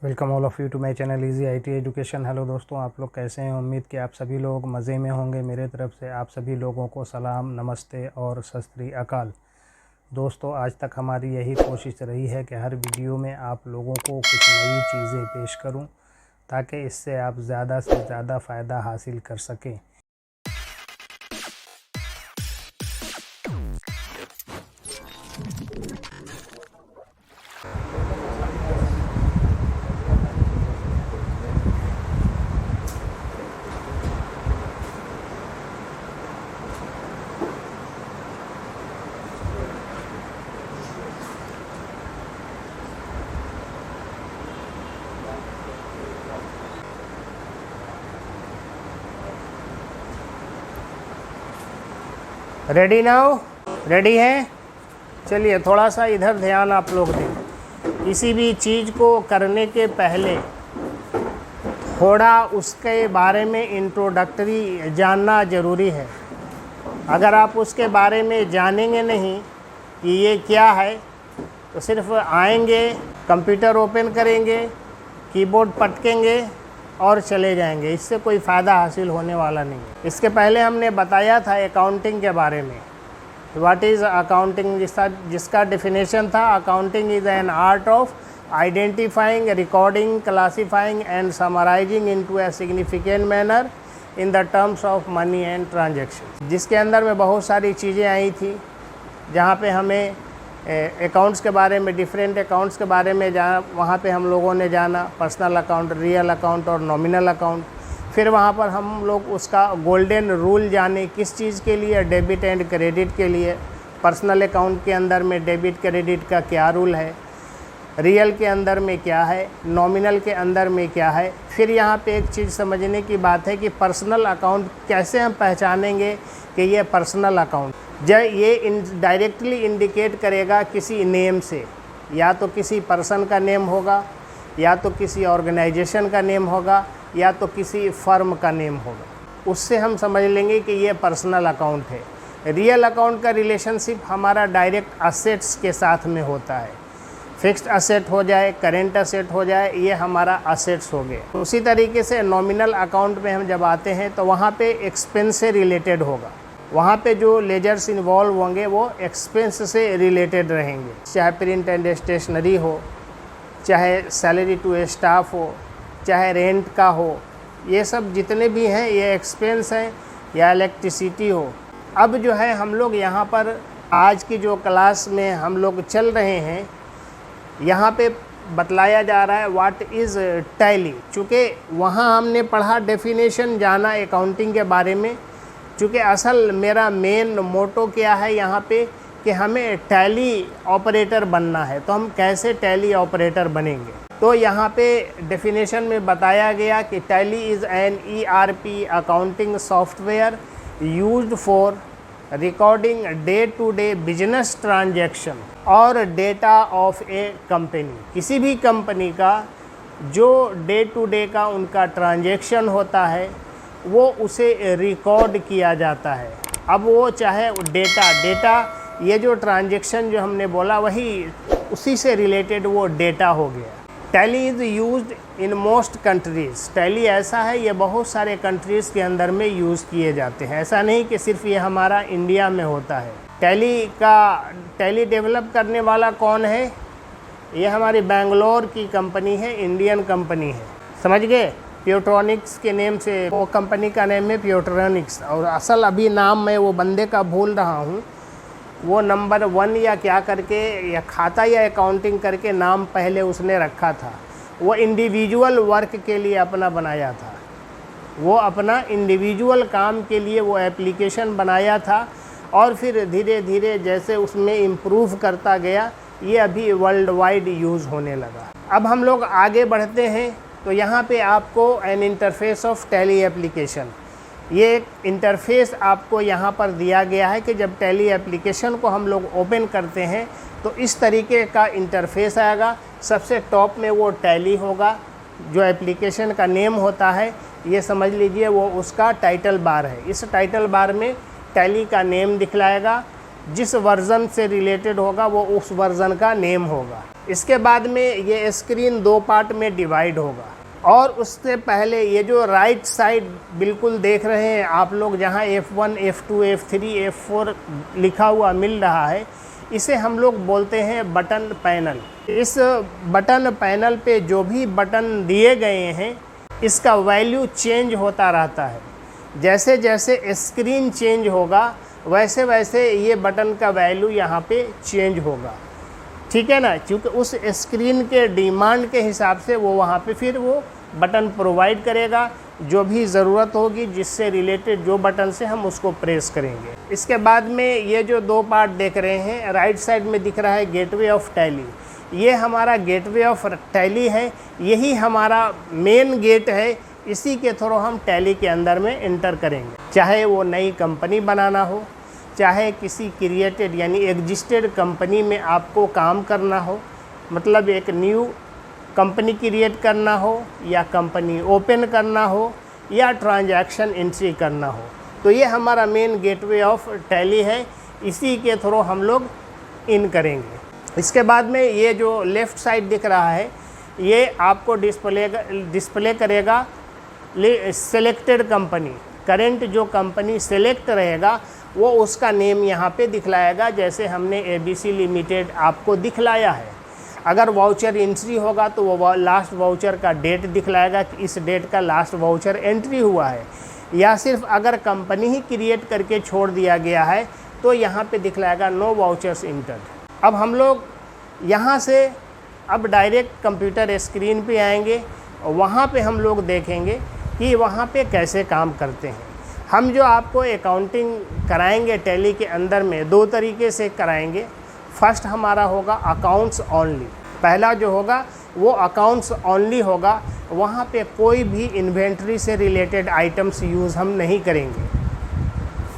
Welcome all of you to my channel easy IT education. Hello दोस्तों, आप लोग कैसे हैं? उम्मीद कि आप सभी लोग मज़े में होंगे। मेरे तरफ से आप सभी लोगों को सलाम, नमस्ते और सत श्री अकाल। दोस्तों, आज तक हमारी यही कोशिश रही है कि हर वीडियो में आप लोगों को कुछ नई चीज़ें पेश करूं ताकि इससे आप ज़्यादा से ज़्यादा फ़ायदा हासिल कर सकें। Ready now? रेडी हैं? चलिए थोड़ा सा इधर ध्यान आप लोग दें। किसी भी चीज़ को करने के पहले थोड़ा उसके बारे में इंट्रोडक्टरी जानना ज़रूरी है। अगर आप उसके बारे में जानेंगे नहीं कि ये क्या है, तो सिर्फ आएंगे, कंप्यूटर ओपन करेंगे, कीबोर्ड पटकेंगे और चले जाएंगे। इससे कोई फ़ायदा हासिल होने वाला नहीं है। इसके पहले हमने बताया था अकाउंटिंग के बारे में। व्हाट इज़ अकाउंटिंग, जिसका डेफिनेशन था accounting is an art of identifying, recording, classifying and summarising into a significant manner in the terms of money and transaction. जिसके अंदर में बहुत सारी चीज़ें आई थी, जहाँ पे हमें अकाउंट्स के बारे में, डिफरेंट अकाउंट्स के बारे में वहाँ पे हम लोगों ने जाना, पर्सनल अकाउंट, रियल अकाउंट और नॉमिनल अकाउंट। फिर वहाँ पर हम लोग उसका गोल्डन रूल जाने, किस चीज़ के लिए, डेबिट एंड क्रेडिट के लिए। पर्सनल अकाउंट के अंदर में डेबिट क्रेडिट का क्या रूल है, रियल के अंदर में क्या है, नॉमिनल के अंदर में क्या है। फिर यहाँ पे एक चीज़ समझने की बात है कि पर्सनल अकाउंट कैसे हम पहचानेंगे कि ये पर्सनल अकाउंट, जब ये डायरेक्टली इंडिकेट करेगा किसी नेम से, या तो किसी पर्सन का नेम होगा, या तो किसी ऑर्गेनाइजेशन का नेम होगा, या तो किसी फर्म का नेम होगा। उससे हम समझ लेंगे कि ये पर्सनल अकाउंट है। रियल अकाउंट का रिलेशनशिप हमारा डायरेक्ट असेट्स के साथ में होता है। फिक्स्ड असेट हो जाए, करेंट असेट हो जाए, ये हमारा असेट्स हो गए। उसी तरीके से नॉमिनल अकाउंट में हम जब आते हैं तो वहाँ पे एक्सपेंस से रिलेटेड होगा। वहाँ पे जो लेजर्स इन्वॉल्व होंगे वो एक्सपेंस से रिलेटेड रहेंगे, चाहे प्रिंट एंड स्टेशनरी हो, चाहे सैलरी टू स्टाफ हो, चाहे रेंट का हो। ये सब जितने भी हैं ये एक्सपेंस हैं, या इलेक्ट्रिसिटी हो। अब जो है हम लोग यहाँ पर आज की जो क्लास में हम लोग चल रहे हैं, यहाँ पे बतलाया जा रहा है व्हाट इज़ टैली। चूँकि वहाँ हमने पढ़ा, डेफिनेशन जाना अकाउंटिंग के बारे में। चूँकि असल मेरा मेन मोटो क्या है यहाँ पे कि हमें टैली ऑपरेटर बनना है, तो हम कैसे टैली ऑपरेटर बनेंगे। तो यहाँ पे डेफिनेशन में बताया गया कि Tally is an ERP accounting software used for recording day to day business transaction और डेटा ऑफ ए कंपनी। किसी भी कंपनी का जो डे टू डे का उनका ट्रांजैक्शन होता है वो उसे रिकॉर्ड किया जाता है। अब वो चाहे डेटा ये जो ट्रांजैक्शन जो हमने बोला वही उसी से रिलेटेड वो डेटा हो गया। Tally is used in most countries. Tally ऐसा है, ये बहुत सारे कंट्रीज़ के अंदर में यूज़ किए जाते हैं। ऐसा नहीं कि सिर्फ ये हमारा इंडिया में होता है। टैली डेवलप करने वाला कौन है? ये हमारी बेंगलोर की कंपनी है, इंडियन कंपनी है, समझ गए। प्योट्रॉनिक्स के नेम से वो कंपनी का नेम है प्योट्रॉनिक्स। और असल अभी नाम मैं वो बंदे का भूल रहा हूँ, वो नंबर 1 या क्या करके, या खाता या अकाउंटिंग करके नाम पहले उसने रखा था। वो इंडिविजुअल वर्क के लिए अपना बनाया था, वो अपना इंडिविजुअल काम के लिए वो एप्लीकेशन बनाया था। और फिर धीरे धीरे जैसे उसमें इम्प्रूव करता गया, ये अभी वर्ल्ड वाइड यूज़ होने लगा। अब हम लोग आगे बढ़ते हैं तो यहाँ पे आपको N interface of tally application, ये एक इंटरफेस आपको यहाँ पर दिया गया है कि जब टैली एप्लीकेशन को हम लोग ओपन करते हैं तो इस तरीके का इंटरफेस आएगा। सबसे टॉप में वो टैली होगा, जो एप्लीकेशन का नेम होता है, ये समझ लीजिए वो उसका टाइटल बार है। इस टाइटल बार में टैली का नेम दिखलाएगा, जिस वर्ज़न से रिलेटेड होगा वो उस वर्ज़न का नेम होगा। इसके बाद में ये स्क्रीन 2 पार्ट में डिवाइड होगा। और उससे पहले ये जो राइट साइड बिल्कुल देख रहे हैं आप लोग, जहाँ F1, F2, F3, F4 लिखा हुआ मिल रहा है, इसे हम लोग बोलते हैं बटन पैनल। इस बटन पैनल पे जो भी बटन दिए गए हैं इसका वैल्यू चेंज होता रहता है। जैसे जैसे स्क्रीन चेंज होगा वैसे वैसे ये बटन का वैल्यू यहाँ पे चेंज होगा, ठीक है ना, क्योंकि उस स्क्रीन के डिमांड के हिसाब से वो वहाँ पे फिर वो बटन प्रोवाइड करेगा जो भी ज़रूरत होगी, जिससे रिलेटेड जो बटन से हम उसको प्रेस करेंगे। इसके बाद में ये जो 2 पार्ट देख रहे हैं, राइट साइड में दिख रहा है गेटवे ऑफ टैली। ये हमारा गेटवे ऑफ टैली है, यही हमारा मेन गेट है, इसी के थ्रू हम टैली के अंदर में एंटर करेंगे। चाहे वो नई कंपनी बनाना हो, चाहे किसी क्रिएटेड यानी एग्जिस्टेड कंपनी में आपको काम करना हो, मतलब एक न्यू कंपनी क्रिएट करना हो, या कंपनी ओपन करना हो, या ट्रांजैक्शन एंट्री करना हो, तो ये हमारा मेन गेटवे ऑफ टैली है, इसी के थ्रू हम लोग इन करेंगे। इसके बाद में ये जो लेफ़्ट साइड दिख रहा है ये आपको डिस्प्ले करेगा सेलेक्टेड कंपनी। करेंट जो कंपनी सेलेक्ट रहेगा वो उसका नेम यहाँ पे दिखलाएगा, जैसे हमने ABC लिमिटेड आपको दिखलाया है। अगर वाउचर एंट्री होगा तो वो लास्ट वाउचर का डेट दिखलाएगा कि इस डेट का लास्ट वाउचर एंट्री हुआ है, या सिर्फ अगर कंपनी ही क्रिएट करके छोड़ दिया गया है तो यहाँ पे दिखलाएगा नो वाउचर्स एंटर्ड। अब हम लोग यहाँ से अब डायरेक्ट कंप्यूटर स्क्रीन पे आएंगे, वहाँ पे हम लोग देखेंगे कि वहाँ पे कैसे काम करते हैं। हम जो आपको अकाउंटिंग कराएंगे टैली के अंदर में 2 तरीके से कराएंगे। फर्स्ट हमारा होगा अकाउंट्स ओनली। पहला जो होगा वो अकाउंट्स ओनली होगा, वहाँ पे कोई भी इन्वेंट्री से रिलेटेड आइटम्स यूज़ हम नहीं करेंगे,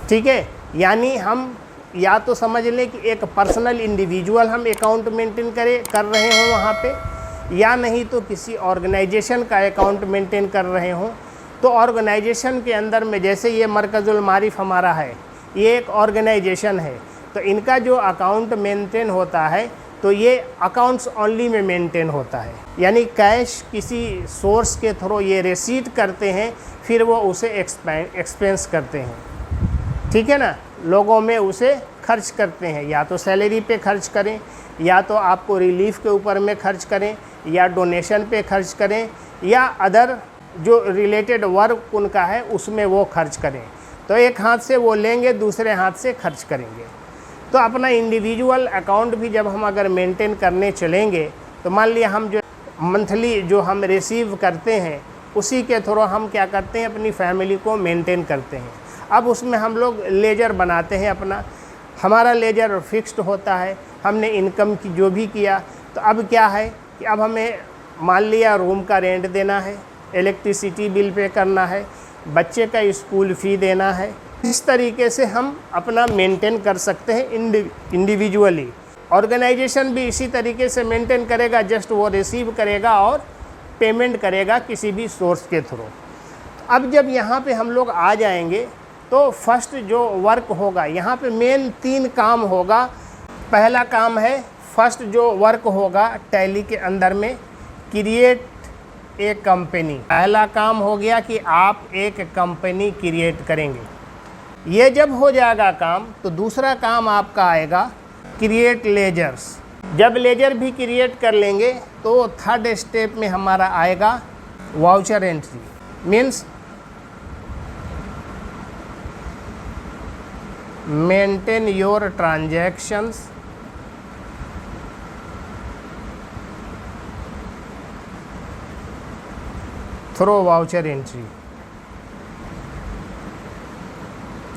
ठीक है। यानी हम या तो समझ लें कि एक पर्सनल इंडिविजुअल हम अकाउंट मेंटेन कर रहे हों वहाँ पे, या नहीं तो किसी ऑर्गेनाइजेशन का अकाउंट मेंटेन कर रहे हों। तो ऑर्गेनाइजेशन के अंदर में जैसे ये मरकज़ुल मारिफ हमारा है, ये एक ऑर्गेनाइजेशन है, तो इनका जो अकाउंट मेंटेन होता है तो ये अकाउंट्स ओनली में मेंटेन होता है। यानी कैश किसी सोर्स के थ्रू ये रिसीट करते हैं, फिर वो उसे एक्सपेंस करते हैं, ठीक है ना, लोगों में उसे खर्च करते हैं, या तो सैलरी पे खर्च करें, या तो आपको रिलीफ के ऊपर में खर्च करें, या डोनेशन पे खर्च करें, या अदर जो रिलेटेड वर्क उनका है उसमें वो खर्च करें। तो एक हाथ से वो लेंगे, दूसरे हाथ से खर्च करेंगे। तो अपना इंडिविजुअल अकाउंट भी जब हम अगर मेंटेन करने चलेंगे तो मान लिया हम जो मंथली जो हम रिसीव करते हैं उसी के थ्रू हम क्या करते हैं, अपनी फैमिली को मेंटेन करते हैं। अब उसमें हम लोग लेजर बनाते हैं अपना, हमारा लेजर फिक्स्ड होता है, हमने इनकम की जो भी किया। तो अब क्या है कि अब हमें मान लिया रूम का रेंट देना है, इलेक्ट्रिसिटी बिल पे करना है, बच्चे का स्कूल फ़ी देना है। इस तरीके से हम अपना मेंटेन कर सकते हैं इंडिविजुअली। ऑर्गेनाइजेशन भी इसी तरीके से मेंटेन करेगा, जस्ट वो रिसीव करेगा और पेमेंट करेगा किसी भी सोर्स के थ्रू। अब जब यहाँ पे हम लोग आ जाएंगे तो फर्स्ट जो वर्क होगा, यहाँ पे मेन 3 काम होगा। पहला काम है, फर्स्ट जो वर्क होगा टैली के अंदर में, क्रिएट ए कंपनी। पहला काम हो गया कि आप एक कंपनी क्रिएट करेंगे। ये जब हो जाएगा काम तो दूसरा काम आपका आएगा क्रिएट लेजर्स। जब लेजर भी क्रिएट कर लेंगे तो थर्ड स्टेप में हमारा आएगा voucher entry. Means maintain your transactions through voucher entry.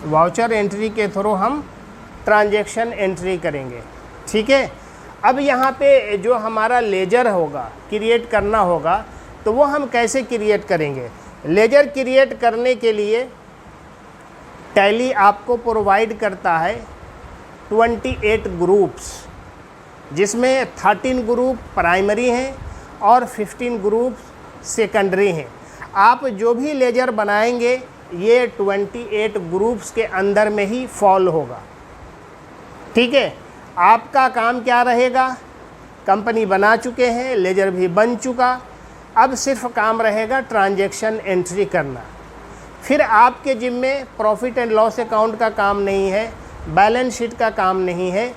Voucher entry के थ्रू हम ट्रांजैक्शन एंट्री करेंगे, ठीक है। अब यहाँ पे जो हमारा लेजर होगा क्रिएट करना होगा तो वो हम कैसे क्रिएट करेंगे। लेजर क्रिएट करने के लिए टैली आपको प्रोवाइड करता है 28 ग्रुप्स, जिसमें 13 ग्रुप प्राइमरी हैं और 15 ग्रुप सेकेंडरी हैं। आप जो भी लेजर बनाएंगे ये 28 ग्रुप्स के अंदर में ही फॉल होगा, ठीक है। आपका काम क्या रहेगा कंपनी बना चुके हैं, लेजर भी बन चुका। अब सिर्फ काम रहेगा ट्रांजैक्शन एंट्री करना। फिर आपके जिम्मे प्रॉफिट एंड लॉस अकाउंट का काम नहीं है, बैलेंस शीट का काम नहीं है।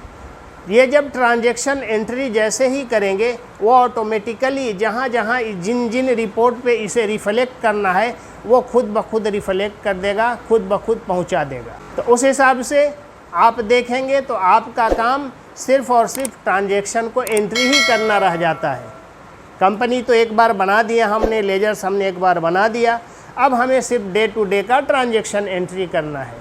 ये जब ट्रांजैक्शन एंट्री जैसे ही करेंगे वो ऑटोमेटिकली जहाँ जहाँ जिन जिन रिपोर्ट पे इसे रिफ्लेक्ट करना है वो खुद ब खुद रिफ्लेक्ट कर देगा, खुद ब खुद पहुँचा देगा। तो उस हिसाब से आप देखेंगे तो आपका काम सिर्फ और सिर्फ ट्रांजैक्शन को एंट्री ही करना रह जाता है। कंपनी तो एक बार बना दिया हमने, लेजर्स हमने एक बार बना दिया, अब हमें सिर्फ डे टू डे का ट्रांजैक्शन एंट्री करना है।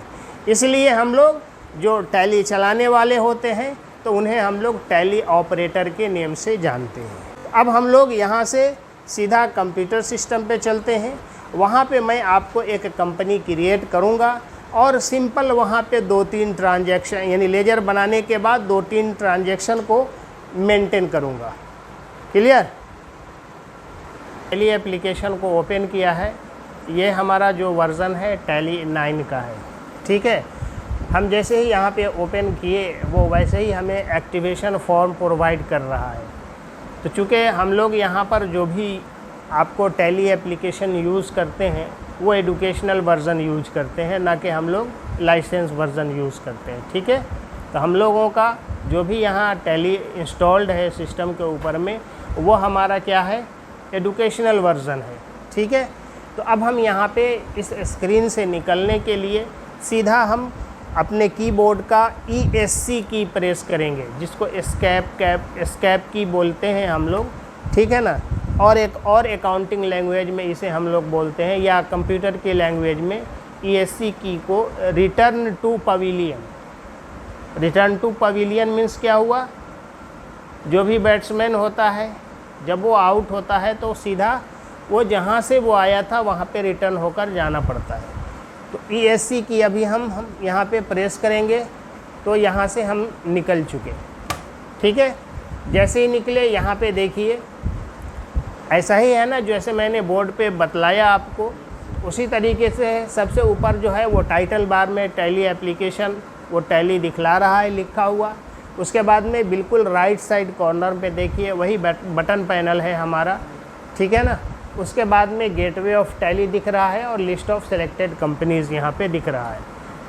इसलिए हम लोग जो टैली चलाने वाले होते हैं तो उन्हें हम लोग टैली ऑपरेटर के नेम से जानते हैं। अब हम लोग यहाँ से सीधा कंप्यूटर सिस्टम पे चलते हैं। वहाँ पे मैं आपको एक कंपनी क्रिएट करूँगा और सिंपल वहाँ पे 2-3 ट्रांजैक्शन यानी लेजर बनाने के बाद 2-3 ट्रांजैक्शन को मेंटेन करूँगा। क्लियर? टैली एप्लीकेशन को ओपन किया है। ये हमारा जो वर्ज़न है टैली 9 का है। ठीक है, हम जैसे ही यहाँ पे ओपन किए वो वैसे ही हमें एक्टिवेशन फॉर्म प्रोवाइड कर रहा है। तो चूँकि हम लोग यहाँ पर जो भी आपको टैली एप्लीकेशन यूज़ करते हैं वो एडुकेशनल वर्ज़न यूज करते हैं, ना कि हम लोग लाइसेंस वर्ज़न यूज़ करते हैं। ठीक है, तो हम लोगों का जो भी यहाँ टैली इंस्टॉल्ड है सिस्टम के ऊपर में वो हमारा क्या है, एडुकेशनल वर्ज़न है। ठीक है, तो अब हम यहाँ पे इस स्क्रीन से निकलने के लिए सीधा हम अपने कीबोर्ड का ESC की प्रेस करेंगे, जिसको एस्केप की बोलते हैं हम लोग। ठीक है ना, और एक और अकाउंटिंग लैंग्वेज में इसे हम लोग बोलते हैं, या कंप्यूटर की लैंग्वेज में ESC की को return to pavilion. Return to pavilion means क्या हुआ, जो भी बैट्समैन होता है जब वो आउट होता है तो सीधा वो जहाँ से वो आया था वहाँ पे रिटर्न होकर जाना पड़ता है। तो ESC की अभी हम यहाँ पे प्रेस करेंगे तो यहाँ से हम निकल चुके। ठीक है, जैसे ही निकले यहाँ पे देखिए ऐसा ही है ना, जैसे मैंने बोर्ड पे बतलाया आपको उसी तरीके से सबसे ऊपर जो है वो टाइटल बार में टैली एप्लीकेशन वो टैली दिखला रहा है लिखा हुआ। उसके बाद में बिल्कुल राइट साइड कॉर्नर पे देखिए वही बटन पैनल है हमारा। ठीक है ना, उसके बाद में गेटवे ऑफ टैली दिख रहा है और लिस्ट ऑफ सेलेक्टेड कंपनीज़ यहाँ पे दिख रहा है।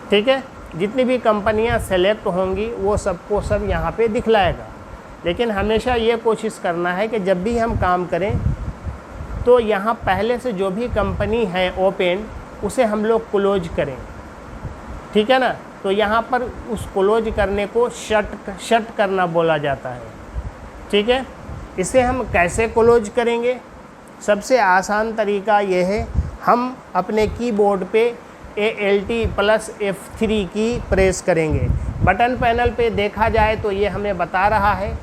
ठीक है, जितनी भी कंपनियाँ सेलेक्ट होंगी वो सबको सब यहाँ पे दिखलाएगा। लेकिन हमेशा ये कोशिश करना है कि जब भी हम काम करें तो यहाँ पहले से जो भी कंपनी है ओपन उसे हम लोग क्लोज करें। ठीक है ना, तो यहाँ पर उस क्लोज करने को शट करना बोला जाता है। ठीक है, इसे हम कैसे क्लोज करेंगे? सबसे आसान तरीका ये है, हम अपने कीबोर्ड पे ALT+F3 की प्रेस करेंगे। बटन पैनल पे देखा जाए तो ये हमें बता रहा है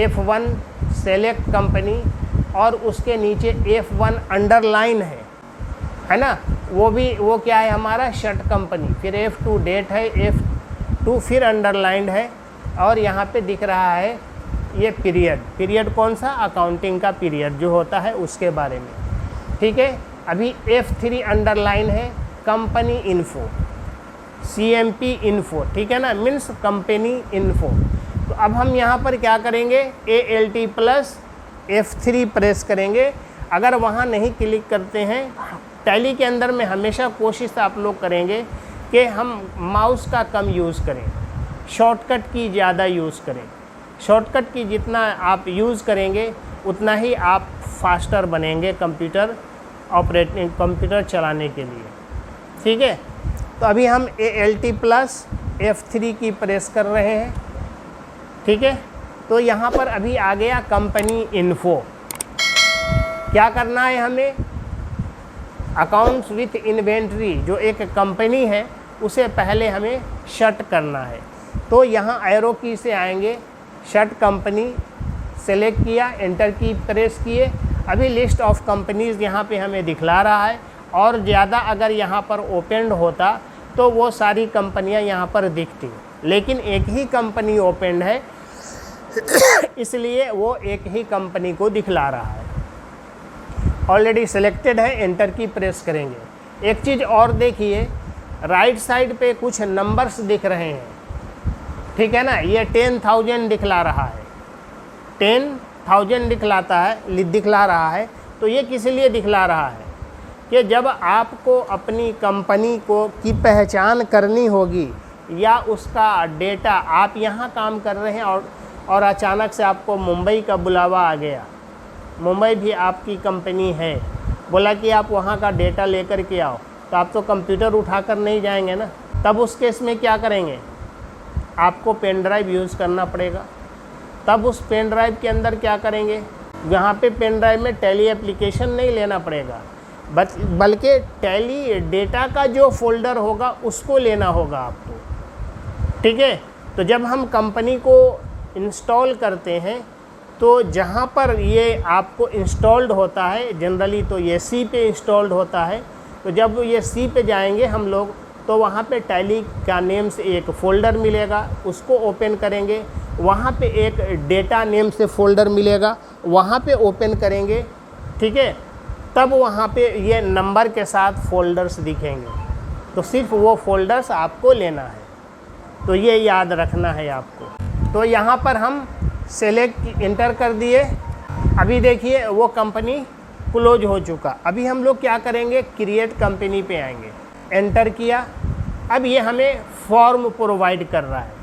F1 सेलेक्ट कंपनी और उसके नीचे F1 अंडरलाइन है ना, वो क्या है हमारा शट कंपनी। फिर F2 डेट है, F2 फिर अंडरलाइंड है और यहाँ पे दिख रहा है ये पीरियड कौन सा, अकाउंटिंग का पीरियड जो होता है उसके बारे में। ठीक है, अभी F3 अंडरलाइन है कंपनी इन्फो, CMP इन्फो। ठीक है ना, मीन्स कंपनी इन्फो। तो अब हम यहाँ पर क्या करेंगे, ALT+F3 प्रेस करेंगे। अगर वहाँ नहीं क्लिक करते हैं, टैली के अंदर में हमेशा कोशिश आप लोग करेंगे कि हम माउस का कम यूज़ करें, शॉर्टकट की ज़्यादा यूज़ करें। शॉर्टकट की जितना आप यूज़ करेंगे उतना ही आप फास्टर बनेंगे कंप्यूटर चलाने के लिए। ठीक है, तो अभी हम ALT+F3 की प्रेस कर रहे हैं। ठीक है, तो यहाँ पर अभी आ गया कंपनी इन्फो। क्या करना है हमें, अकाउंट्स विथ इन्वेंट्री जो एक कंपनी है उसे पहले हमें शट करना है। तो यहाँ एरो की से आएंगे, शट कंपनी सेलेक्ट किया, एंटर की प्रेस किए। अभी लिस्ट ऑफ कंपनीज़ यहाँ पे हमें दिखला रहा है और ज़्यादा अगर यहाँ पर ओपनड होता तो वो सारी कंपनियाँ यहाँ पर दिखती, लेकिन एक ही कंपनी ओपनड है इसलिए वो एक ही कंपनी को दिखला रहा है। ऑलरेडी सेलेक्टेड है, एंटर की प्रेस करेंगे। एक चीज़ और देखिए, राइट साइड पे कुछ नंबर्स दिख रहे हैं। ठीक है ना, ये 10,000 दिखला रहा है। 10,000 दिखला रहा है, तो ये किस लिए दिखला रहा है कि जब आपको अपनी कंपनी की पहचान करनी होगी या उसका डेटा, आप यहाँ काम कर रहे हैं और अचानक से आपको मुंबई का बुलावा आ गया, मुंबई भी आपकी कंपनी है, बोला कि आप वहाँ का डेटा लेकर के आओ, तो आप तो कंप्यूटर उठाकर नहीं जाएंगे ना। तब उस केस में क्या करेंगे, आपको पेन ड्राइव यूज़ करना पड़ेगा। तब उस पेन ड्राइव के अंदर क्या करेंगे, यहाँ पे पेन ड्राइव में टैली एप्लीकेशन नहीं लेना पड़ेगा, बल्कि टैली डेटा का जो फोल्डर होगा उसको लेना होगा आपको, ठीक है। तो जब हम कंपनी को इंस्टॉल करते हैं तो जहाँ पर ये आपको इंस्टॉल्ड होता है, जनरली तो ये सी पे इंस्टॉल्ड होता है, तो जब ये सी पे जाएंगे हम लोग तो वहाँ पे टैली का नेम से एक फ़ोल्डर मिलेगा, उसको ओपन करेंगे, वहाँ पे एक डेटा नेम से फ़ोल्डर मिलेगा, वहाँ पे ओपन करेंगे, ठीक है। तब वहाँ पे ये नंबर के साथ फ़ोल्डर्स दिखेंगे, तो सिर्फ वो फ़ोल्डर्स आपको लेना है, तो ये याद रखना है आपको। तो यहाँ पर हम सेलेक्ट इंटर कर दिए। अभी देखिए वो कंपनी क्लोज हो चुका। अभी हम लोग क्या करेंगे, क्रिएट कंपनी पे आएंगे, एंटर किया। अब ये हमें फॉर्म प्रोवाइड कर रहा है,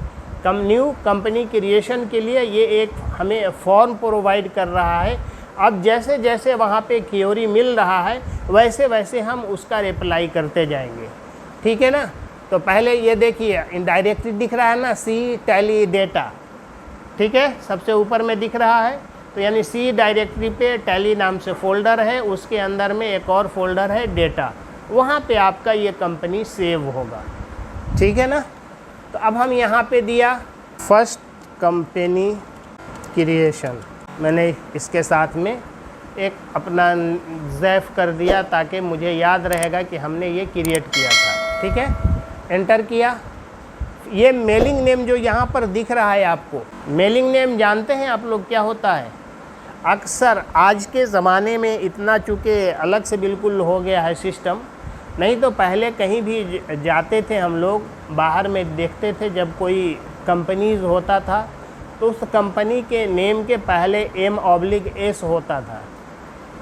न्यू कंपनी क्रिएशन के लिए ये एक हमें फॉर्म प्रोवाइड कर रहा है। अब जैसे जैसे वहाँ पे क्वेरी मिल रहा है वैसे वैसे हम उसका रिप्लाई करते जाएंगे, ठीक है ना। तो पहले ये देखिए इनडायरेक्टली दिख रहा है ना, सी टैली डेटा, ठीक है, सबसे ऊपर में दिख रहा है। तो यानी सी डायरेक्टरी पे टैली नाम से फ़ोल्डर है, उसके अंदर में एक और फ़ोल्डर है डेटा, वहाँ पे आपका ये कंपनी सेव होगा, ठीक है ना। तो अब हम यहाँ पे दिया फर्स्ट कंपनी क्रिएशन, मैंने इसके साथ में एक अपना ज़ैफ़ कर दिया ताकि मुझे याद रहेगा कि हमने ये क्रिएट किया था, ठीक है। एंटर किया। ये मेलिंग नेम जो यहाँ पर दिख रहा है आपको, मेलिंग नेम जानते हैं आप लोग क्या होता है? अक्सर आज के ज़माने में इतना चूँकि अलग से बिल्कुल हो गया है सिस्टम, नहीं तो पहले कहीं भी जाते थे हम लोग, बाहर में देखते थे जब कोई कंपनीज़ होता था तो उस कंपनी के नेम के पहले M/S होता था,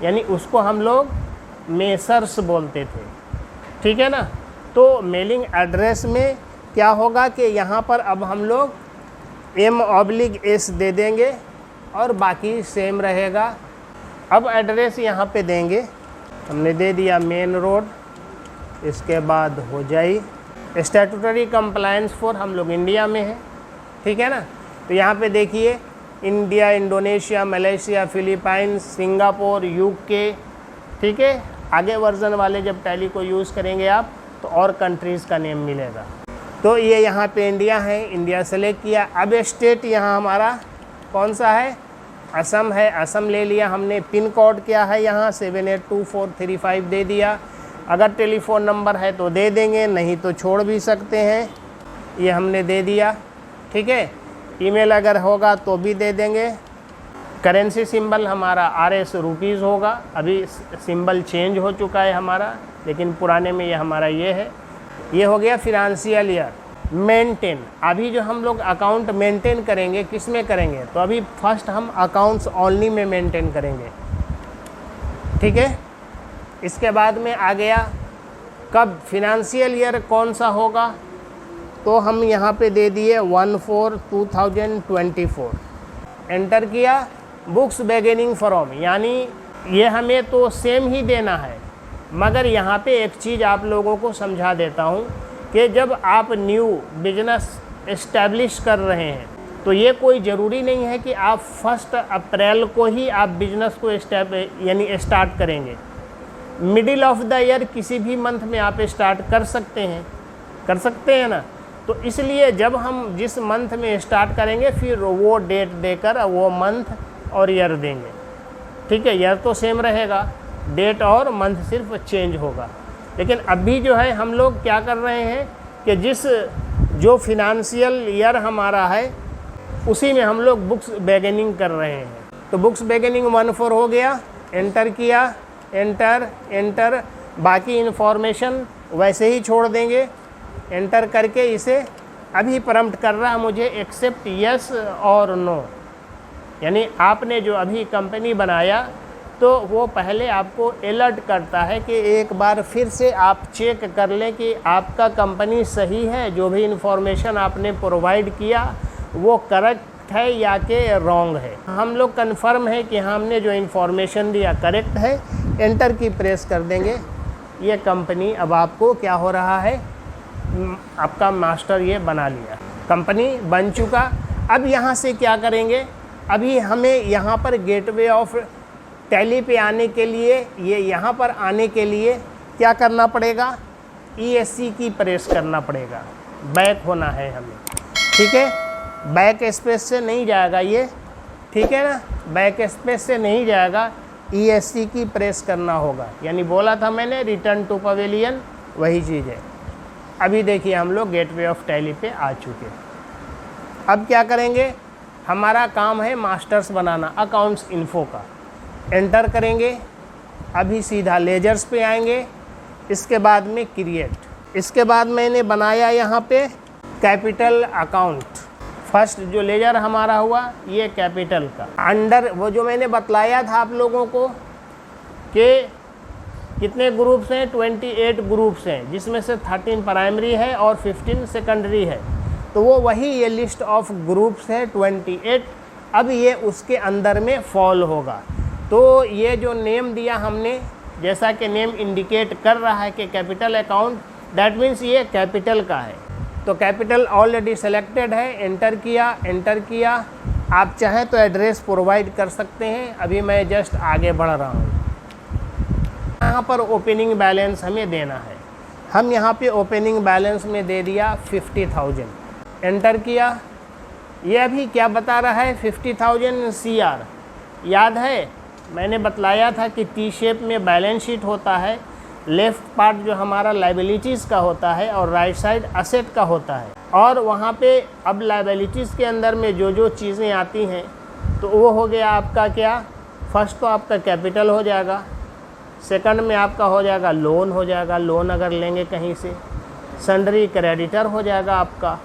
यानी उसको हम लोग मेसर्स बोलते थे, ठीक है ना। तो मेलिंग एड्रेस में क्या होगा कि यहाँ पर अब हम लोग M/S दे देंगे और बाकी सेम रहेगा। अब एड्रेस यहाँ पे देंगे, हमने दे दिया मेन रोड, इसके बाद हो जाए स्टैट्यूटरी कंप्लायंस फॉर, हम लोग इंडिया में हैं, ठीक है ना। तो यहाँ पे देखिए India, Indonesia, Malaysia, Philippines, Singapore, UK, ठीक है। आगे वर्जन वाले जब टैली को यूज़ करेंगे आप तो और कंट्रीज़ का नेम मिलेगा। तो ये यहाँ पे इंडिया है, इंडिया सेलेक्ट किया। अब स्टेट यहाँ हमारा कौन सा है, असम है, असम ले लिया हमने। पिन कोड क्या है यहाँ 782435 दे दिया। अगर टेलीफ़ोन नंबर है तो दे देंगे, नहीं तो छोड़ भी सकते हैं, ये हमने दे दिया, ठीक है। ईमेल अगर होगा तो भी दे देंगे। करेंसी सिंबल हमारा RS रुपीज़ होगा, अभी सिंबल चेंज हो चुका है हमारा, लेकिन पुराने में ये हमारा ये है। ये हो गया फिनेंशियल ईयर। मेंटेन, अभी जो हम लोग अकाउंट मेंटेन करेंगे किस में करेंगे, तो अभी फर्स्ट हम अकाउंट्स ओनली में मेंटेन करेंगे, ठीक है। इसके बाद में आ गया कब फिनेंशियल ईयर कौन सा होगा, तो हम यहाँ पे दे दिए 1/4/2024। एंटर किया। बुक्स बिगिनिंग फ्रॉम, यानी ये हमें तो सेम ही देना है, मगर यहाँ पे एक चीज़ आप लोगों को समझा देता हूँ कि जब आप न्यू बिजनेस इस्टेब्लिश कर रहे हैं तो ये कोई ज़रूरी नहीं है कि आप 1 अप्रैल को ही आप बिज़नेस को यानी स्टार्ट करेंगे। मिडिल ऑफ द ईयर किसी भी मंथ में आप स्टार्ट कर सकते हैं ना। तो इसलिए जब हम जिस मंथ में स्टार्ट करेंगे फिर वो डेट देकर वो मंथ और ईयर देंगे, ठीक है। ईयर तो सेम रहेगा, डेट और मंथ सिर्फ चेंज होगा। लेकिन अभी जो है हम लोग क्या कर रहे हैं कि जो फिनेंशियल ईयर हमारा है उसी में हम लोग बुक्स बिगिनिंग कर रहे हैं। तो बुक्स बिगिनिंग 1/4 हो गया। एंटर किया, एंटर, बाकी इन्फॉर्मेशन वैसे ही छोड़ देंगे। एंटर करके इसे अभी प्रॉम्प्ट कर रहा है मुझे एक्सेप्ट यस और नो, यानी आपने जो अभी कंपनी बनाया तो वो पहले आपको अलर्ट करता है कि एक बार फिर से आप चेक कर लें कि आपका कंपनी सही है, जो भी इंफॉर्मेशन आपने प्रोवाइड किया वो करेक्ट है या कि रॉन्ग है। हम लोग कंफर्म है कि हमने जो इंफॉर्मेशन दिया करेक्ट है, एंटर की प्रेस कर देंगे। ये कंपनी अब आपको क्या हो रहा है, आपका मास्टर ये बना लिया, कंपनी बन चुका। अब यहाँ से क्या करेंगे, अभी हमें यहाँ पर गेटवे ऑफ टैली पे आने के लिए, ये यहाँ पर आने के लिए क्या करना पड़ेगा, ESC की प्रेस करना पड़ेगा, बैक होना है हमें, ठीक है। बैक स्पेस से नहीं जाएगा ये, ठीक है ना, बैक स्पेस से नहीं जाएगा, ESC की प्रेस करना होगा। यानी बोला था मैंने रिटर्न टू पवेलियन, वही चीज़ है। अभी देखिए हम लोग गेटवे ऑफ टैली पे आ चुके। अब क्या करेंगे, हमारा काम है मास्टर्स बनाना अकाउंट्स इन्फो का। एंटर करेंगे, अभी सीधा लेजर्स पे आएंगे, इसके बाद में क्रिएट। इसके बाद मैंने बनाया यहाँ पे कैपिटल अकाउंट। फर्स्ट जो लेजर हमारा हुआ ये कैपिटल का, अंडर वो जो मैंने बतलाया था आप लोगों को कि कितने ग्रुप्स हैं, 28 ग्रुप्स हैं, जिसमें से 13 प्राइमरी है और 15 सेकेंडरी है। तो वो वही ये लिस्ट ऑफ ग्रुप्स है 28। अब ये उसके अंदर में फॉल होगा। तो ये जो नेम दिया हमने, जैसा कि नेम इंडिकेट कर रहा है कि कैपिटल अकाउंट, दैट मीन्स ये कैपिटल का है। तो कैपिटल ऑलरेडी सेलेक्टेड है, एंटर किया। आप चाहें तो एड्रेस प्रोवाइड कर सकते हैं। अभी मैं जस्ट आगे बढ़ रहा हूँ। यहाँ पर ओपनिंग बैलेंस हमें देना है। हम यहाँ पे ओपनिंग बैलेंस में दे दिया 50,000, एंटर किया। ये अभी क्या बता रहा है, 50,000 CR। याद है मैंने बतलाया था कि T शेप में बैलेंस शीट होता है, लेफ़्ट पार्ट जो हमारा लाइबिलिटीज़ का होता है और राइट साइड असेट का होता है। और वहाँ पे अब लाइबिलिटीज़ के अंदर में जो जो चीज़ें आती हैं तो वो हो गया आपका क्या, फर्स्ट तो आपका कैपिटल हो जाएगा, सेकंड में आपका हो जाएगा लोन हो जाएगा, लोन अगर लेंगे कहीं से, सन्ड्री क्रेडिटर हो जाएगा आपका,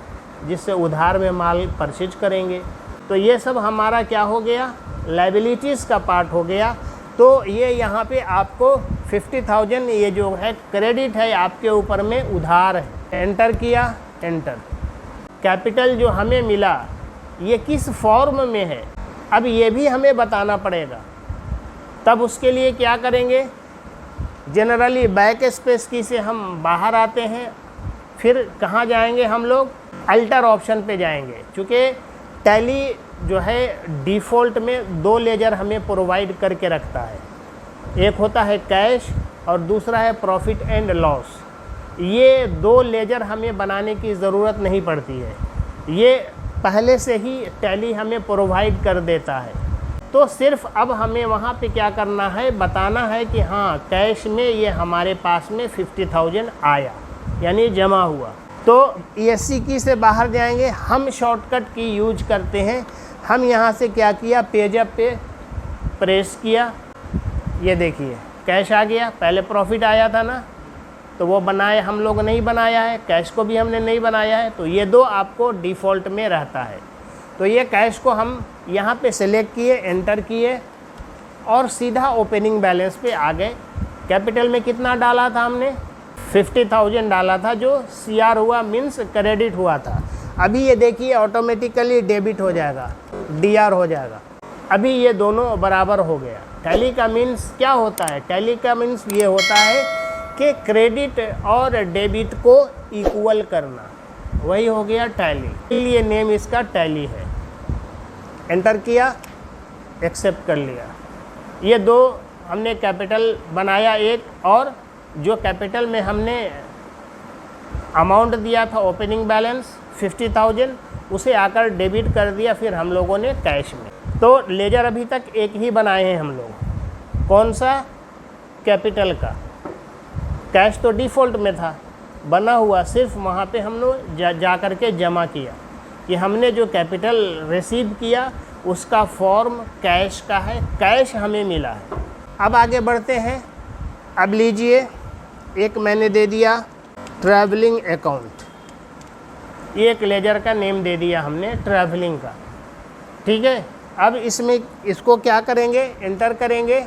जिससे उधार में माल परचेज करेंगे। तो ये सब हमारा क्या हो गया, लाइबिलिटीज़ का पार्ट हो गया। तो ये यहाँ पे आपको 50,000 ये जो है क्रेडिट है, आपके ऊपर में उधार है। एंटर किया, एंटर। कैपिटल जो हमें मिला ये किस फॉर्म में है, अब ये भी हमें बताना पड़ेगा। तब उसके लिए क्या करेंगे, जनरली बैक स्पेस की से हम बाहर आते हैं, फिर कहाँ जाएंगे हम लोग, अल्टर ऑप्शन पे जाएंगे। चूँकि टैली जो है डिफ़ॉल्ट में 2 लेजर हमें प्रोवाइड करके रखता है, एक होता है कैश और दूसरा है प्रॉफिट एंड लॉस। ये 2 लेजर हमें बनाने की ज़रूरत नहीं पड़ती है, ये पहले से ही टैली हमें प्रोवाइड कर देता है। तो सिर्फ अब हमें वहाँ पे क्या करना है, बताना है कि हाँ कैश में ये हमारे पास में 50,000 आया, यानी जमा हुआ। तो ESC की से बाहर जाएंगे, हम शॉर्टकट की यूज करते हैं। हम यहाँ से क्या किया, पेज अप पे प्रेस किया, ये देखिए कैश आ गया। पहले प्रॉफिट आया था ना, तो वो बनाए हम लोग नहीं बनाया है, कैश को भी हमने नहीं बनाया है, तो ये 2 आपको डिफ़ॉल्ट में रहता है। तो ये कैश को हम यहाँ पे सेलेक्ट किए, एंटर किए और सीधा ओपनिंग बैलेंस पे आ गए। कैपिटल में कितना डाला था हमने, 50,000 डाला था, जो CR हुआ मीन्स क्रेडिट हुआ था। अभी ये देखिए ऑटोमेटिकली डेबिट हो जाएगा, DR हो जाएगा। अभी ये दोनों बराबर हो गया। टैली का मीन्स क्या होता है, टैली का मीन्स ये होता है कि क्रेडिट और डेबिट को इक्वल करना, वही हो गया टैली। इसलिए नेम इसका टैली है। एंटर किया, एक्सेप्ट कर लिया। ये 2 हमने कैपिटल बनाया एक, और जो कैपिटल में हमने अमाउंट दिया था ओपनिंग बैलेंस 50,000, उसे आकर डेबिट कर दिया फिर हम लोगों ने कैश में। तो लेजर अभी तक एक ही बनाए हैं हम लोग, कौन सा, कैपिटल का। कैश तो डिफ़ॉल्ट में था बना हुआ, सिर्फ वहाँ पे हम लोग जा कर के जमा किया कि हमने जो कैपिटल रिसीव किया उसका फॉर्म कैश का है, कैश हमें मिला है। अब आगे बढ़ते हैं। अब लीजिए, एक मैंने दे दिया ट्रैवलिंग अकाउंट, एक लेजर का नेम दे दिया हमने ट्रैवलिंग का, ठीक है। अब इसमें इसको क्या करेंगे, एंटर करेंगे।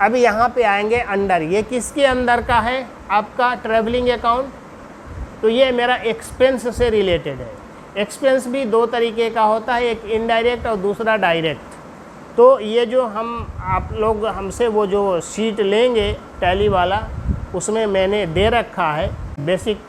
अब यहाँ पे आएंगे अंडर, ये किसके अंदर का है, आपका ट्रैवलिंग अकाउंट। तो ये मेरा एक्सपेंस से रिलेटेड है। एक्सपेंस भी दो तरीके का होता है, एक इनडायरेक्ट और दूसरा डायरेक्ट। तो ये जो आप लोग हमसे वो जो शीट लेंगे टैली वाला, उसमें मैंने दे रखा है बेसिक,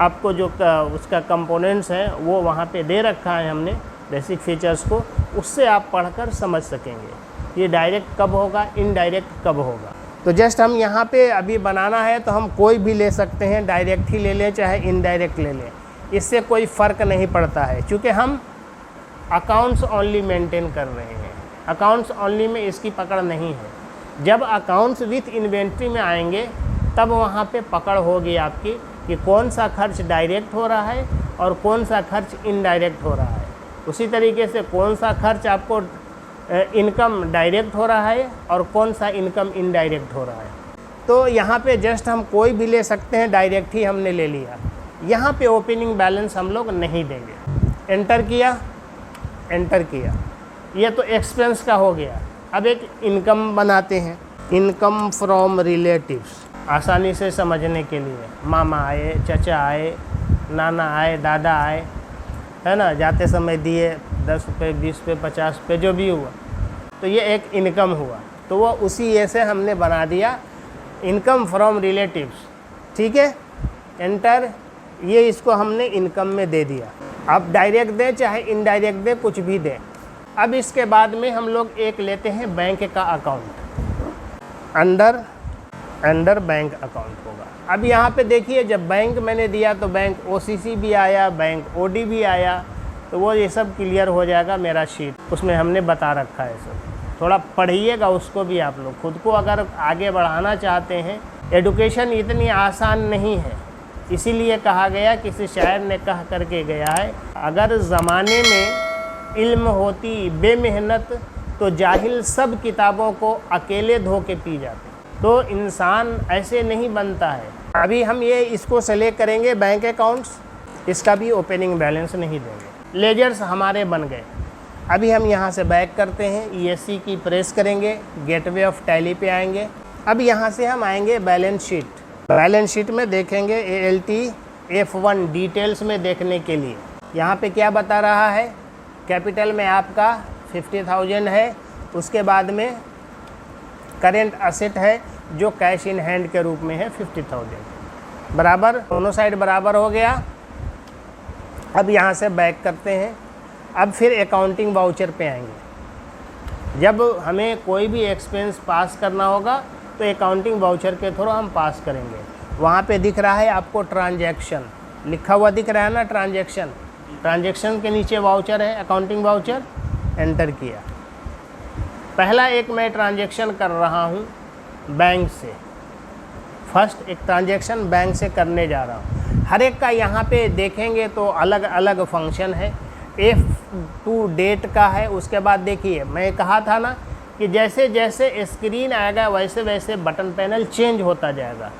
आपको जो उसका कंपोनेंट्स हैं वो वहाँ पे दे रखा है हमने, बेसिक फीचर्स को, उससे आप पढ़कर समझ सकेंगे ये डायरेक्ट कब होगा, इनडायरेक्ट कब होगा। तो जस्ट हम यहाँ पे अभी बनाना है तो हम कोई भी ले सकते हैं, डायरेक्ट ही ले लें चाहे इनडायरेक्ट ले लें, इससे कोई फ़र्क नहीं पड़ता है, क्योंकि हम अकाउंट्स ओनली मेंटेन कर रहे हैं। अकाउंट्स ओनली में इसकी पकड़ नहीं है। जब अकाउंट्स विथ इन्वेंट्री में आएंगे तब वहाँ पे पकड़ होगी आपकी कि कौन सा खर्च डायरेक्ट हो रहा है और कौन सा खर्च इनडायरेक्ट हो रहा है। उसी तरीके से कौन सा खर्च आपको इनकम डायरेक्ट हो रहा है और कौन सा इनकम इनडायरेक्ट हो रहा है। तो यहाँ पे जस्ट हम कोई भी ले सकते हैं, डायरेक्ट ही हमने ले लिया। यहाँ पे ओपनिंग बैलेंस हम लोग नहीं देंगे। एंटर किया, एंटर किया, ये तो एक्सपेंस का हो गया। अब एक इनकम बनाते हैं, इनकम फ्रॉम रिलेटिव्स, आसानी से समझने के लिए। मामा आए, चाचा आए, नाना आए, दादा आए, है ना, जाते समय दिए 10 रुपये, 20 रुपये, 50 रुपये, जो भी हुआ, तो ये एक इनकम हुआ। तो वो उसी ऐसे हमने बना दिया, इनकम फ्रॉम रिलेटिव्स। ठीक है, एंटर, ये इसको हमने इनकम में दे दिया। आप डायरेक्ट दें चाहे इनडायरेक्ट दें, कुछ भी दें। अब इसके बाद में हम लोग एक लेते हैं बैंक का अकाउंट, अंडर बैंक अकाउंट होगा। अब यहाँ पे देखिए, जब बैंक मैंने दिया तो बैंक ओसीसी भी आया, बैंक ओडी भी आया, तो वो ये सब क्लियर हो जाएगा मेरा शीट, उसमें हमने बता रखा है सब। थोड़ा पढ़िएगा उसको भी आप लोग, खुद को अगर आगे बढ़ाना चाहते हैं। एडुकेशन इतनी आसान नहीं है, इसीलिए कहा गया, किसी शायर ने कह करके गया है, अगर ज़माने में इल्म होती बेमेहनत तो जाहिल सब किताबों को अकेले धो के पी जाते। तो इंसान ऐसे नहीं बनता है। अभी हम ये इसको सेलेक्ट करेंगे बैंक अकाउंट्स, इसका भी ओपनिंग बैलेंस नहीं देंगे। लेजर्स हमारे बन गए। अभी हम यहाँ से बैक करते हैं, ESC की प्रेस करेंगे, गेटवे ऑफ टैली पे आएंगे। अब यहाँ से हम आएंगे बैलेंस शीट। बैलेंस शीट में देखेंगे ALT F1 डिटेल्स में देखने के लिए। यहाँ पे क्या बता रहा है, कैपिटल में आपका 50,000 है, उसके बाद में करेंट असेट है जो कैश इन हैंड के रूप में है 50,000, बराबर, दोनों साइड बराबर हो गया। अब यहाँ से बैक करते हैं। अब फिर अकाउंटिंग वाउचर पे आएंगे। जब हमें कोई भी एक्सपेंस पास करना होगा तो अकाउंटिंग वाउचर के थ्रू हम पास करेंगे। वहाँ पे दिख रहा है आपको ट्रांजैक्शन लिखा हुआ दिख रहा है ना, ट्रांजैक्शन, ट्रांजैक्शन के नीचे वाउचर है, अकाउंटिंग वाउचर। एंटर किया। पहला एक मैं ट्रांजैक्शन कर रहा हूँ बैंक से, फर्स्ट एक ट्रांजैक्शन बैंक से करने जा रहा हूँ। हर एक का यहाँ पे देखेंगे तो अलग अलग फंक्शन है। F2 डेट का है। उसके बाद देखिए, मैं कहा था ना कि जैसे जैसे स्क्रीन आएगा वैसे वैसे बटन पैनल चेंज होता जाएगा।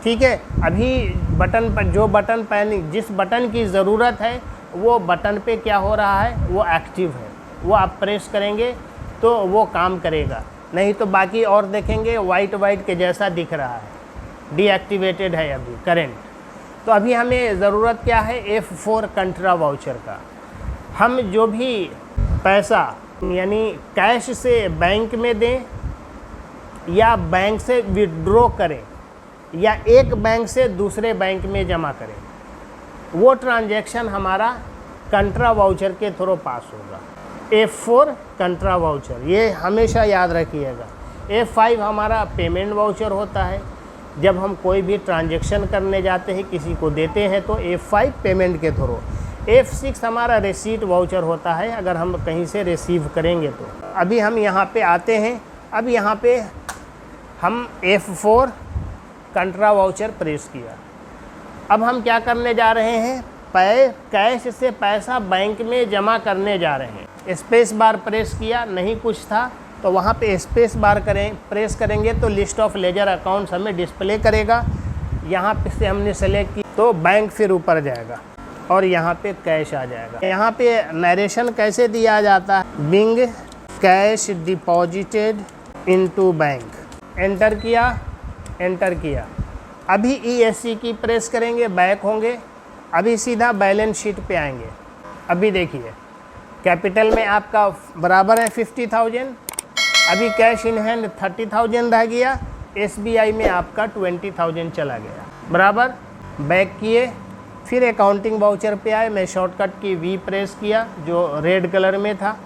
ठीक है, अभी बटन पर जो बटन पैन, जिस बटन की ज़रूरत है वो बटन पे क्या हो रहा है, वो एक्टिव है, वो आप प्रेस करेंगे तो वो काम करेगा, नहीं तो बाकी और देखेंगे वाइट के जैसा दिख रहा है, डीएक्टिवेटेड है अभी करेंट। तो अभी हमें ज़रूरत क्या है, F4 कंट्रा वाउचर का। हम जो भी पैसा यानी कैश से बैंक में दें या बैंक से विड्रॉ करें या एक बैंक से दूसरे बैंक में जमा करें, वो ट्रांजैक्शन हमारा कंट्रा वाउचर के थ्रू पास होगा। F4 कंट्रा वाउचर, ये हमेशा याद रखिएगा। F5 हमारा पेमेंट वाउचर होता है। जब हम कोई भी ट्रांजैक्शन करने जाते हैं, किसी को देते हैं तो F5 पेमेंट के थ्रू। F6 हमारा रिसीट वाउचर होता है, अगर हम कहीं से रिसीव करेंगे तो। अभी हम यहाँ पे आते हैं। अब यहाँ पे हम F4 कंट्रा वाउचर प्रेस किया। अब हम क्या करने जा रहे हैं, कैश से पैसा बैंक में जमा करने जा रहे हैं। स्पेस बार प्रेस किया, नहीं कुछ था तो वहाँ पे स्पेस बार प्रेस करेंगे तो लिस्ट ऑफ लेजर अकाउंट्स हमें डिस्प्ले करेगा। यहाँ पे से हमने सेलेक्ट की तो बैंक फिर ऊपर जाएगा। और यहाँ पे कैश आ जाएगा। यहाँ पे नरेशन कैसे दिया जाता है, being cash deposited into bank, enter किया। अभी ESC की प्रेस करेंगे, बैक होंगे, अभी सीधा बैलेंस शीट पे आएंगे। अभी देखिए कैपिटल में आपका बराबर है 50,000, अभी कैश इन हैंड 30,000 रह गया, SBI में आपका 20,000 चला गया, बराबर। बैक किए, फिर अकाउंटिंग वाउचर पे आए, मैं शॉर्टकट की V प्रेस किया जो रेड कलर में था।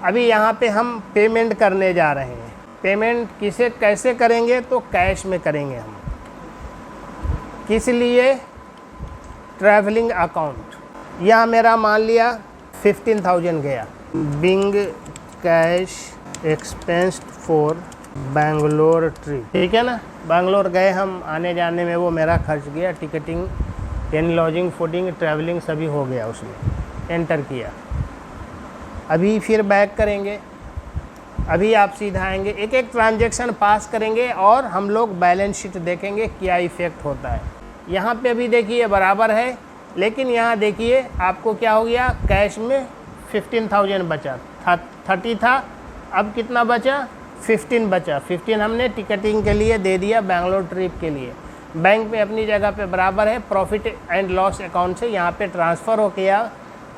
अभी यहाँ पे हम पेमेंट करने जा रहे हैं। पेमेंट कैसे करेंगे, तो कैश में करेंगे हम। किस लिए, ट्रैवलिंग अकाउंट। यहाँ मेरा मान लिया 15,000 गया, being cash expense for Bangalore trip, ठीक है ना। बेंगलोर गए हम, आने जाने में वो मेरा खर्च गया, टिकटिंग, यानी लॉजिंग, फूडिंग, ट्रैवलिंग सभी हो गया उसमें, एंटर किया। अभी फिर बैक करेंगे, अभी आप सीधा आएंगे, एक एक ट्रांजैक्शन पास करेंगे और हम लोग बैलेंस शीट देखेंगे क्या इफ़ेक्ट होता है। यहाँ पे अभी देखिए बराबर है, लेकिन यहाँ देखिए आपको क्या हो गया, कैश में 15,000 बचा था, 30 था, अब कितना बचा, 15 बचा। 15 हमने टिकटिंग के लिए दे दिया, बेंगलोर ट्रिप के लिए। बैंक में अपनी जगह पे बराबर है, प्रॉफिट एंड लॉस अकाउंट से यहाँ पे ट्रांसफ़र हो गया,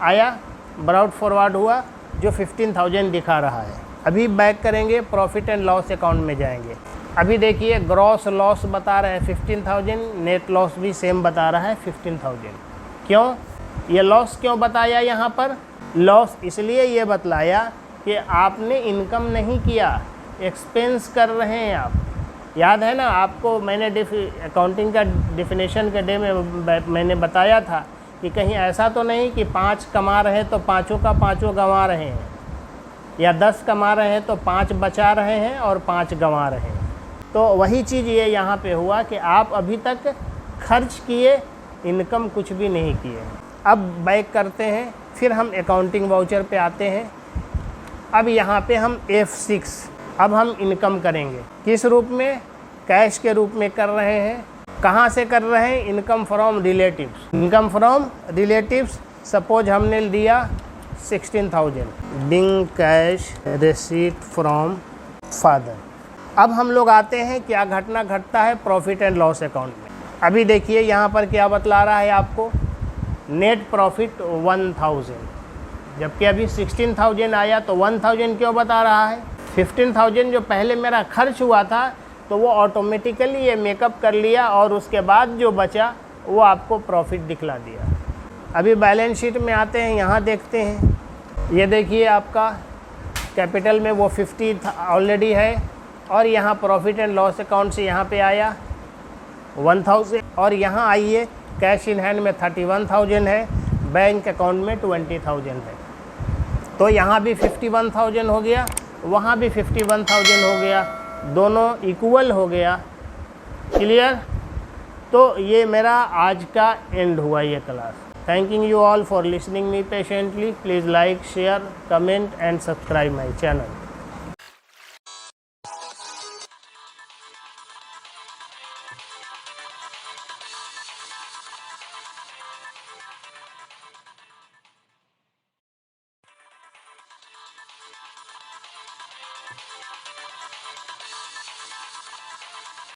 आया, ब्राउट फॉरवर्ड हुआ, जो 15,000 दिखा रहा है। अभी बैक करेंगे, प्रॉफिट एंड लॉस अकाउंट में जाएंगे। अभी देखिए ग्रॉस लॉस बता रहे हैं 15,000, नेट लॉस भी सेम बता रहा है 15,000। क्यों ये लॉस क्यों बताया, यहाँ पर लॉस इसलिए ये बतलाया कि आपने इनकम नहीं किया, एक्सपेंस कर रहे हैं आप। याद है ना आपको, मैंने अकाउंटिंग का डिफिनेशन के डे में मैंने बताया था कि कहीं ऐसा तो नहीं कि 5 कमा रहे हैं तो पाँचों का पाँचों गंवा रहे हैं, या 10 कमा रहे हैं तो 5 बचा रहे हैं और 5 गंवा रहे हैं। तो वही चीज़ ये यहाँ पे हुआ कि आप अभी तक खर्च किए, इनकम कुछ भी नहीं किए। अब बैक करते हैं, फिर हम अकाउंटिंग वाउचर पे आते हैं। अब यहाँ पे हम F6, अब हम इनकम करेंगे। किस रूप में, कैश के रूप में कर रहे हैं। कहाँ से कर रहे हैं, income from relatives. Income from relatives suppose हमने दिया 16,000, being cash receipt from father. अब हम लोग आते हैं, क्या घटना घटता है प्रॉफिट एंड लॉस अकाउंट में। अभी देखिए यहाँ पर क्या बतला रहा है आपको, नेट प्रॉफिट 1,000, जबकि अभी 16,000 आया, तो 1,000 क्यों बता रहा है। 15,000 जो पहले मेरा खर्च हुआ था तो वो ऑटोमेटिकली ये मेकअप कर लिया, और उसके बाद जो बचा वो आपको प्रॉफिट दिखला दिया। अभी बैलेंस शीट में आते हैं, यहाँ देखते हैं, ये देखिए आपका कैपिटल में वो 50 ऑलरेडी है, और यहाँ प्रॉफिट एंड लॉस अकाउंट से यहाँ पे आया 1,000, और यहाँ आइए कैश इन हैंड में 31,000 है, बैंक अकाउंट में 20,000 है। तो यहाँ भी 51,000 हो गया, वहाँ भी 51,000 हो गया, दोनों इक्वल हो गया। क्लियर। तो ये मेरा आज का एंड हुआ ये class. Thanking you all for listening me patiently. Please like, share, comment and subscribe my channel.